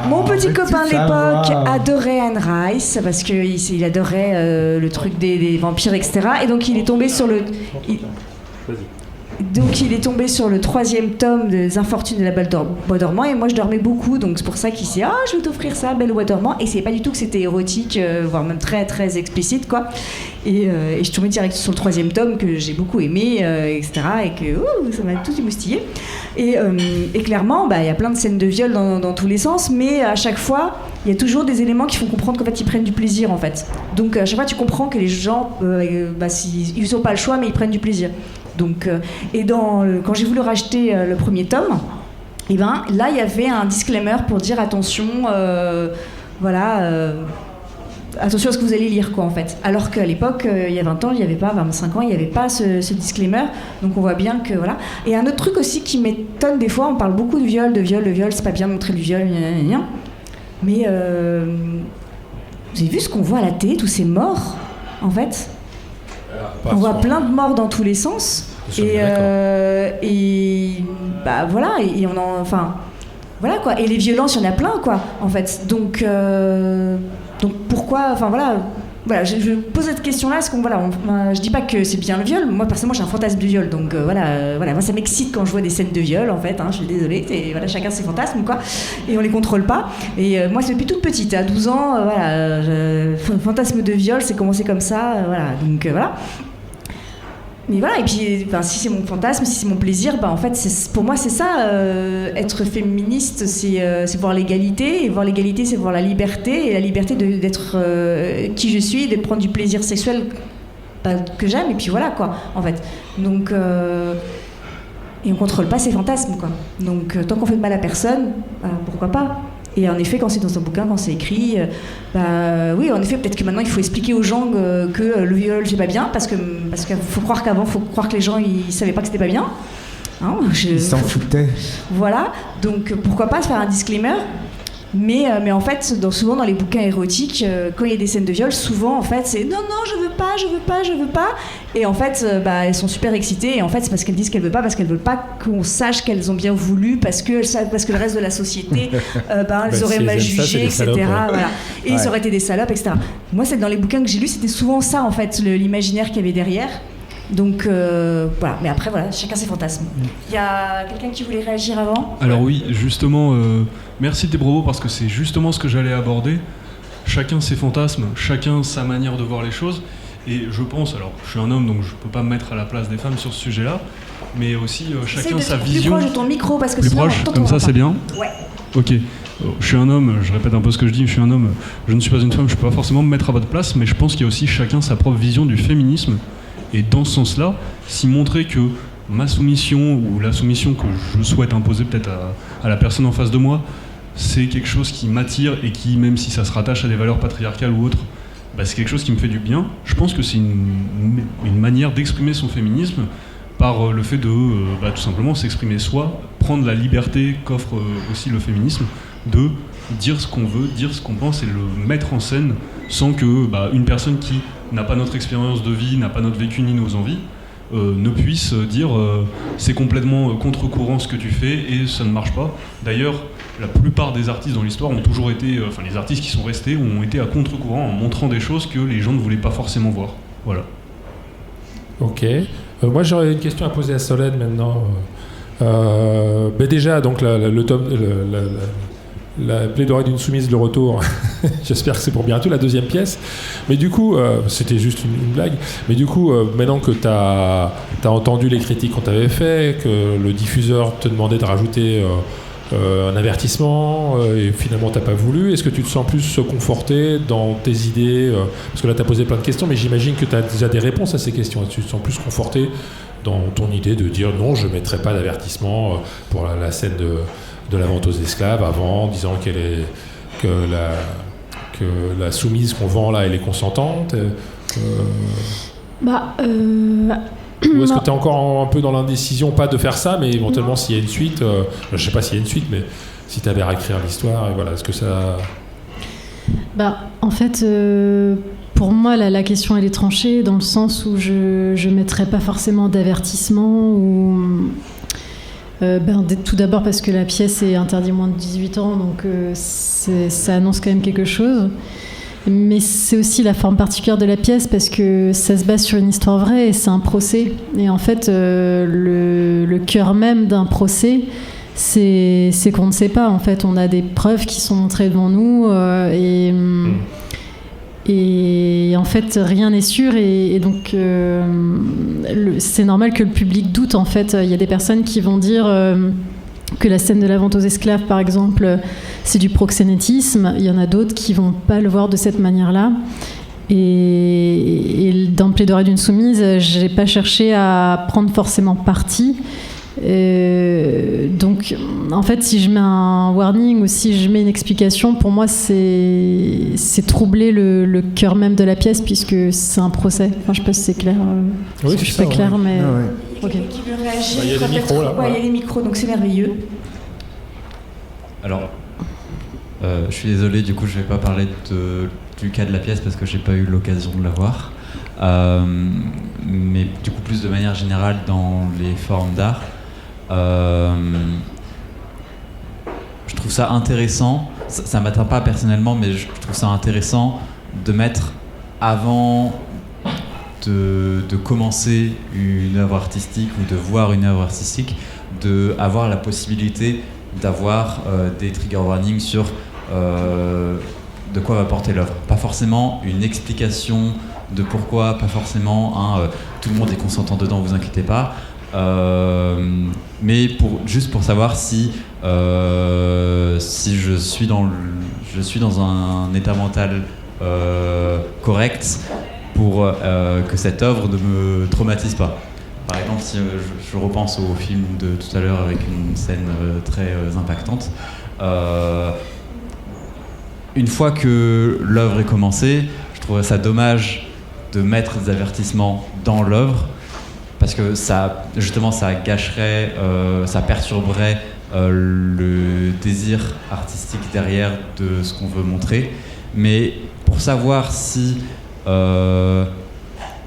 Mon petit copain de l'époque adorait Anne Rice parce qu'il adorait le truc des vampires, etc. Et donc il est tombé sur le... Donc il est tombé sur le 3e tome des Infortunes de La Belle au Bois dormant, et moi je dormais beaucoup, donc c'est pour ça qu'il s'est dit je vais t'offrir ça, Belle au Bois dormant, et c'est pas du tout que c'était érotique, voire même très très explicite, quoi. Et je suis tombée direct sur le 3e tome que j'ai beaucoup aimé, etc. Et que ça m'a tout émoustillé. Et clairement, il y a plein de scènes de viol dans tous les sens, mais à chaque fois, il y a toujours des éléments qui font comprendre qu'en fait ils prennent du plaisir, en fait. Donc à chaque fois tu comprends que les gens, ils n'ont pas le choix, mais ils prennent du plaisir. Donc, quand j'ai voulu racheter le 1er tome, et là il y avait un disclaimer pour dire attention, attention à ce que vous allez lire, quoi, en fait. Alors qu'à l'époque, il y a 20 ans, il n'y avait pas, 25 ans, il n'y avait pas ce disclaimer. Donc on voit bien que voilà. Et un autre truc aussi qui m'étonne des fois, on parle beaucoup de viol, c'est pas bien de montrer du viol, mais vous avez vu ce qu'on voit à la télé, tous ces morts, en fait. On voit plein de morts dans tous les sens. Et bah voilà, et on en, enfin voilà quoi. Et les violences, il y en a plein quoi, en fait. Donc pourquoi, enfin voilà. Voilà, je pose cette question-là parce que je dis pas que c'est bien le viol. Moi personnellement j'ai un fantasme du viol, donc voilà, moi ça m'excite quand je vois des scènes de viol en fait. Je suis désolée, voilà, chacun ses fantasmes quoi, et on les contrôle pas. Et moi c'est depuis toute petite, à 12 ans, fantasme de viol, c'est commencé comme ça, voilà. Donc voilà. Mais voilà, et puis si c'est mon fantasme, si c'est mon plaisir, en fait, pour moi, c'est ça, être féministe, c'est voir l'égalité, et voir l'égalité, c'est voir la liberté, et la liberté d'être qui je suis, de prendre du plaisir sexuel que j'aime, et puis voilà, quoi, en fait. Donc, et on contrôle pas ses fantasmes, quoi. Donc, tant qu'on fait de mal à personne, pourquoi pas ? Et en effet, quand c'est dans un bouquin, quand c'est écrit, oui, en effet, peut-être que maintenant il faut expliquer aux gens que le viol, c'est pas bien, parce qu'il faut croire qu'avant, faut croire que les gens ils savaient pas que c'était pas bien. Ils s'en foutaient. Voilà, donc pourquoi pas se faire un disclaimer. Mais en fait, souvent dans les bouquins érotiques, quand il y a des scènes de viol, souvent en fait c'est non, je veux pas. Et en fait, elles sont super excitées. Et en fait, c'est parce qu'elles disent qu'elles veulent pas qu'on sache qu'elles ont bien voulu, parce que le reste de la société, elles auraient mal jugé, etc. Voilà. Et ils auraient été des salopes, etc. Moi, c'est dans les bouquins que j'ai lus, c'était souvent ça en fait, l'imaginaire qu'il y avait derrière. Donc voilà, mais après voilà, chacun ses fantasmes. Il y a quelqu'un qui voulait réagir avant ? Alors oui, justement, merci de tes propos parce que c'est justement ce que j'allais aborder. Chacun ses fantasmes, chacun sa manière de voir les choses. Et je pense, alors je suis un homme donc je peux pas me mettre à la place des femmes sur ce sujet-là, mais aussi chacun sa vision. Plus proche de ton micro parce que plus proche, comme ça c'est bien. Ouais. Ok. Je suis un homme, je répète un peu ce que je dis, je suis un homme, je ne suis pas une femme, je peux pas forcément me mettre à votre place, mais je pense qu'il y a aussi chacun sa propre vision du féminisme. Et dans ce sens-là, si montrer que ma soumission ou la soumission que je souhaite imposer peut-être à la personne en face de moi, c'est quelque chose qui m'attire et qui, même si ça se rattache à des valeurs patriarcales ou autres, c'est quelque chose qui me fait du bien. Je pense que c'est une manière d'exprimer son féminisme par le fait de tout simplement s'exprimer soi, prendre la liberté qu'offre aussi le féminisme de dire ce qu'on veut, dire ce qu'on pense et le mettre en scène sans que une personne qui n'a pas notre expérience de vie, n'a pas notre vécu ni nos envies, ne puisse dire c'est complètement contre-courant ce que tu fais et ça ne marche pas. D'ailleurs, la plupart des artistes dans l'histoire ont toujours été, les artistes qui sont restés ont été à contre-courant en montrant des choses que les gens ne voulaient pas forcément voir. Voilà. Ok. Moi j'aurais une question à poser à Solène maintenant. Déjà, donc la plaidoirie d'une soumise, le retour, j'espère que c'est pour bientôt, la deuxième pièce. Mais du coup, c'était juste une blague, mais du coup, maintenant que tu as entendu les critiques qu'on t'avait fait, que le diffuseur te demandait de rajouter un avertissement, et finalement t'as pas voulu, est-ce que tu te sens plus conforté dans tes idées, parce que là tu as posé plein de questions, mais j'imagine que tu as déjà des réponses à ces questions. Est-ce que tu te sens plus conforté dans ton idée de dire non, je ne mettrai pas d'avertissement pour la scène de la vente aux esclaves avant, disant que la soumise qu'on vend là, elle est consentante. Ou est-ce que tu es encore un peu dans l'indécision, pas de faire ça, mais éventuellement s'il y a une suite, je sais pas s'il y a une suite, mais si tu avais à réécrire l'histoire, et voilà, est-ce que ça... En fait, pour moi, la question elle est tranchée dans le sens où je ne mettrais pas forcément d'avertissement ou... tout d'abord parce que la pièce est interdite moins de 18 ans, donc ça annonce quand même quelque chose. Mais c'est aussi la forme particulière de la pièce parce que ça se base sur une histoire vraie et c'est un procès. Et en fait, le cœur même d'un procès, c'est qu'on ne sait pas. En fait, on a des preuves qui sont montrées devant nous et en fait, rien n'est sûr. Et donc, c'est normal que le public doute. En fait, il y a des personnes qui vont dire... que la scène de la vente aux esclaves, par exemple, c'est du proxénétisme. Il y en a d'autres qui vont pas le voir de cette manière-là. Et dans Plaidoirie d'une soumise, j'ai pas cherché à prendre forcément parti. Donc, en fait, si je mets un warning ou si je mets une explication, pour moi, c'est troubler le cœur même de la pièce, puisque c'est un procès. Enfin, je sais pas si c'est clair. Oui, je suis pas clair, mais... Ah ouais. Okay. Qui veut réagir? Il y a des micros là. Il y a des micros, donc c'est merveilleux. Alors, je suis désolé, du coup, je vais pas parler du cas de la pièce parce que j'ai pas eu l'occasion de la voir. mais du coup plus de manière générale dans les formes d'art. Je trouve ça intéressant, ça ne m'atteint pas personnellement, mais je trouve ça intéressant de mettre avant de commencer une œuvre artistique ou de voir une œuvre artistique, d'avoir la possibilité d'avoir des trigger warnings sur de quoi va porter l'œuvre. Pas forcément une explication de pourquoi, pas forcément tout le monde est consentant dedans, vous inquiétez pas, mais juste pour savoir si je suis dans un état mental correct pour que cette œuvre ne me traumatise pas. Par exemple, si je repense au film de tout à l'heure avec une scène très impactante, une fois que l'œuvre est commencée, je trouverais ça dommage de mettre des avertissements dans l'œuvre, parce que ça gâcherait, ça perturberait le désir artistique derrière de ce qu'on veut montrer. Mais pour savoir si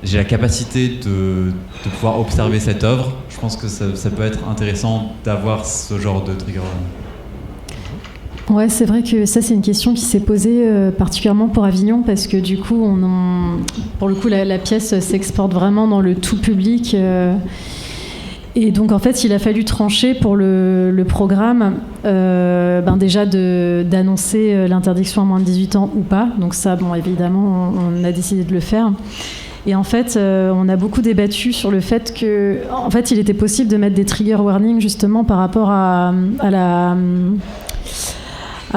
j'ai la capacité de pouvoir observer cette œuvre, je pense que ça peut être intéressant d'avoir ce genre de trigger. Ouais, c'est vrai que ça, c'est une question qui s'est posée particulièrement pour Avignon, parce que du coup, pour le coup, la pièce s'exporte vraiment dans le tout public. Et donc, en fait, il a fallu trancher pour le programme, déjà d'annoncer l'interdiction à moins de 18 ans ou pas. Donc ça, bon, évidemment, on a décidé de le faire. Et en fait, on a beaucoup débattu sur le fait que, en fait, il était possible de mettre des trigger warnings justement par rapport à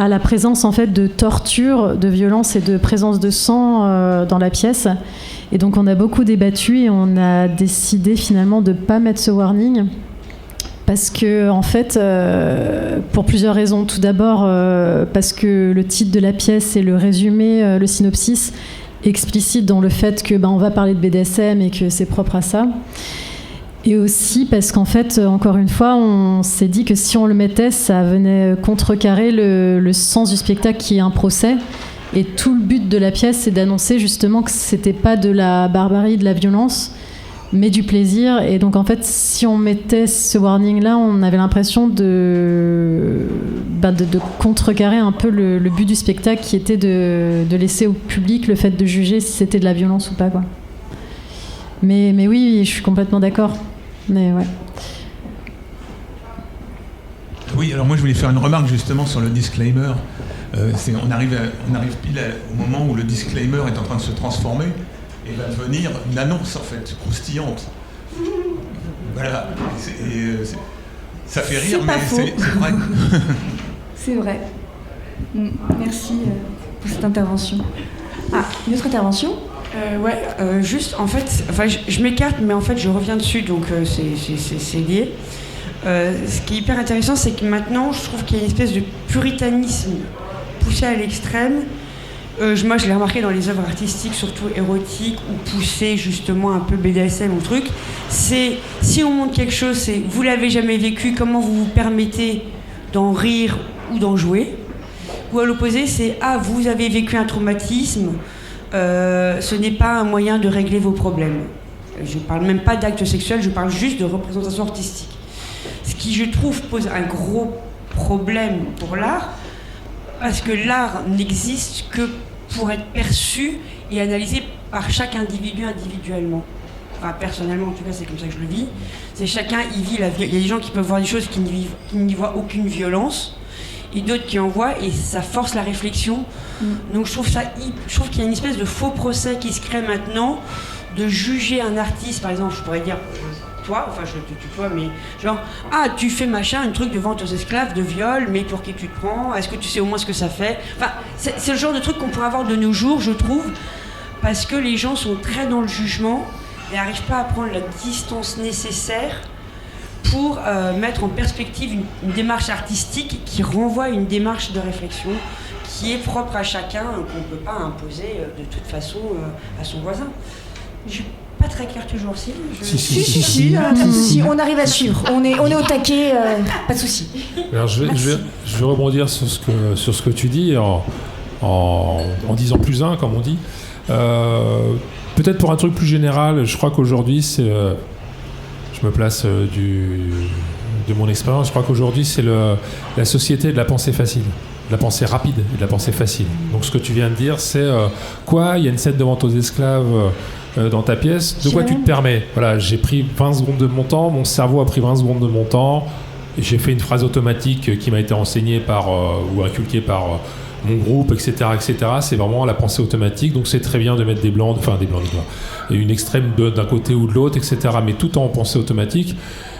la présence en fait de torture, de violence et de présence de sang dans la pièce. Et donc on a beaucoup débattu et on a décidé finalement de ne pas mettre ce warning, parce que en fait, pour plusieurs raisons. Tout d'abord parce que le titre de la pièce et le résumé, le synopsis, explicite dans le fait que on va parler de BDSM et que c'est propre à ça. Et aussi parce qu'en fait, encore une fois, on s'est dit que si on le mettait, ça venait contrecarrer le sens du spectacle qui est un procès. Et tout le but de la pièce, c'est d'annoncer justement que c'était pas de la barbarie, de la violence, mais du plaisir. Et donc en fait, si on mettait ce warning-là, on avait l'impression de contrecarrer un peu le but du spectacle, qui était de laisser au public le fait de juger si c'était de la violence ou pas, quoi. Mais oui, je suis complètement d'accord. Mais ouais. Oui, alors moi je voulais faire une remarque justement sur le disclaimer. On arrive pile au moment où le disclaimer est en train de se transformer et va devenir une annonce en fait, croustillante. Voilà. Ça fait rire, mais c'est vrai. C'est vrai. Merci pour cette intervention. Ah, une autre intervention ? Juste, en fait, je m'écarte, mais en fait, je reviens dessus, donc c'est lié. Ce qui est hyper intéressant, c'est que maintenant, je trouve qu'il y a une espèce de puritanisme poussé à l'extrême. Moi, je l'ai remarqué dans les œuvres artistiques, surtout érotiques, ou poussées justement un peu BDSM ou truc. C'est, si on montre quelque chose, c'est vous l'avez jamais vécu, comment vous vous permettez d'en rire ou d'en jouer. Ou à l'opposé, c'est vous avez vécu un traumatisme. Ce n'est pas un moyen de régler vos problèmes. Je ne parle même pas d'actes sexuels, je parle juste de représentation artistique. Ce qui, je trouve, pose un gros problème pour l'art, parce que l'art n'existe que pour être perçu et analysé par chaque individu individuellement. Enfin, personnellement, en tout cas, c'est comme ça que je le vis. C'est chacun y vit la vie. Il y a des gens qui peuvent voir des choses qui n'y voient aucune violence, et d'autres qui en voient, et ça force la réflexion. Donc je trouve qu'il y a une espèce de faux procès qui se crée maintenant, de juger un artiste, par exemple, je pourrais dire toi, enfin je te tutoie, mais genre tu fais machin, un truc de vente aux esclaves, de viol, mais pour qui tu te prends, est-ce que tu sais au moins ce que ça fait? Enfin, c'est le genre de truc qu'on pourrait avoir de nos jours, je trouve, parce que les gens sont très dans le jugement et n'arrivent pas à prendre la distance nécessaire pour mettre en perspective une démarche artistique qui renvoie à une démarche de réflexion qui est propre à chacun, qu'on ne peut pas imposer de toute façon à son voisin. Je suis pas très claire toujours, si. Si, on arrive à suivre. On est au taquet, pas de souci. Alors je vais rebondir sur ce que tu dis en disant plus un, comme on dit. Peut-être pour un truc plus général, je crois qu'aujourd'hui, je me place de mon expérience, je crois qu'aujourd'hui, c'est la société de la pensée facile, de la pensée rapide et de la pensée facile. Donc ce que tu viens de dire, c'est il y a une scène de vente aux esclaves dans ta pièce, de quoi tu te permets? Voilà, j'ai pris 20 secondes de mon temps, mon cerveau a pris 20 secondes de mon temps, et j'ai fait une phrase automatique qui m'a été enseignée ou inculquée par mon groupe, etc., etc. C'est vraiment la pensée automatique, donc c'est très bien de mettre des blancs, et une extrême d'un côté ou de l'autre, etc., mais tout en pensée automatique.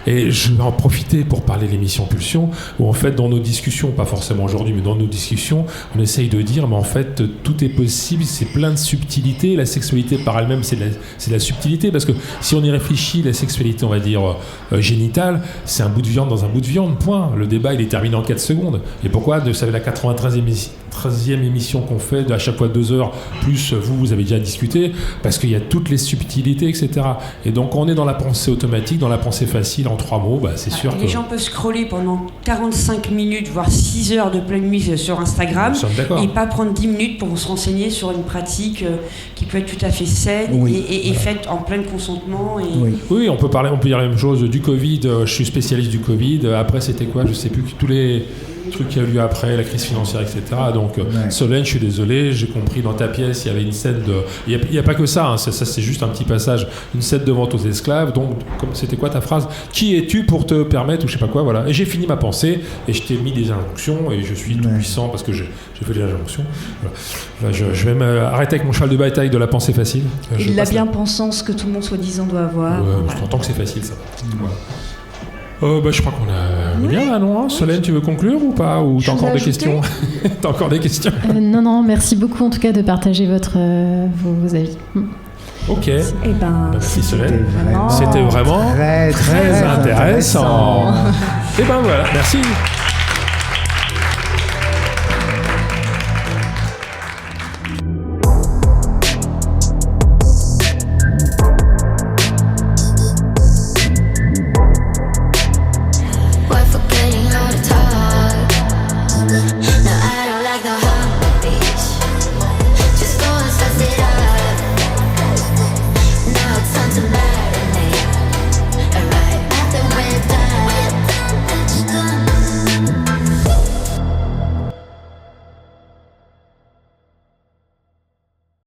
Et je vais en profiter pour parler de l'émission Pulsion, où en fait dans nos discussions, pas forcément aujourd'hui, mais dans nos discussions, on essaye de dire, mais en fait tout est possible, c'est plein de subtilités. La sexualité par elle-même, c'est de la subtilité, parce que si on y réfléchit, la sexualité, on va dire génitale, c'est un bout de viande dans un bout de viande, point. Le débat, il est terminé en 4 secondes. Et pourquoi? Vous savez, la 93e émission qu'on fait, à chaque fois 2 heures, plus vous avez déjà discuté, parce qu'il y a toutes les subtilités, etc. Et donc on est dans la pensée automatique, dans la pensée facile, en 3 mots, c'est sûr que... Les gens peuvent scroller pendant 45 minutes, voire 6 heures de pleine nuit sur Instagram, et pas prendre 10 minutes pour se renseigner sur une pratique qui peut être tout à fait saine et faite en plein consentement. Oui, on peut dire la même chose du Covid. Je suis spécialiste du Covid. Après, c'était quoi? Je sais plus, tous les trucs qui a eu lieu après, la crise financière, etc. Donc, Solène, je suis désolé, j'ai compris, dans ta pièce, il y avait une scène de... Il n'y a pas que ça, ça c'est juste un petit passage, une scène de vente aux esclaves. Donc, c'était quoi ta phrase? Qui es-tu pour te permettre, ou je sais pas quoi, voilà. Et j'ai fini ma pensée, et je t'ai mis des injonctions, et je suis tout puissant parce que j'ai fait des injonctions. Voilà. Je vais m'arrêter avec mon cheval de bataille de la pensée facile. La bien-pensance que tout le monde soi-disant doit avoir. Je t'entends que c'est facile, ça. Voilà. Je crois qu'on a bien là, non? Solène, tu veux conclure ou pas? Ou t'as encore des questions? T'as encore des questions? Non, merci beaucoup en tout cas de partager vos avis. Ok. Merci Solène. C'était vraiment très intéressant. Et voilà, merci.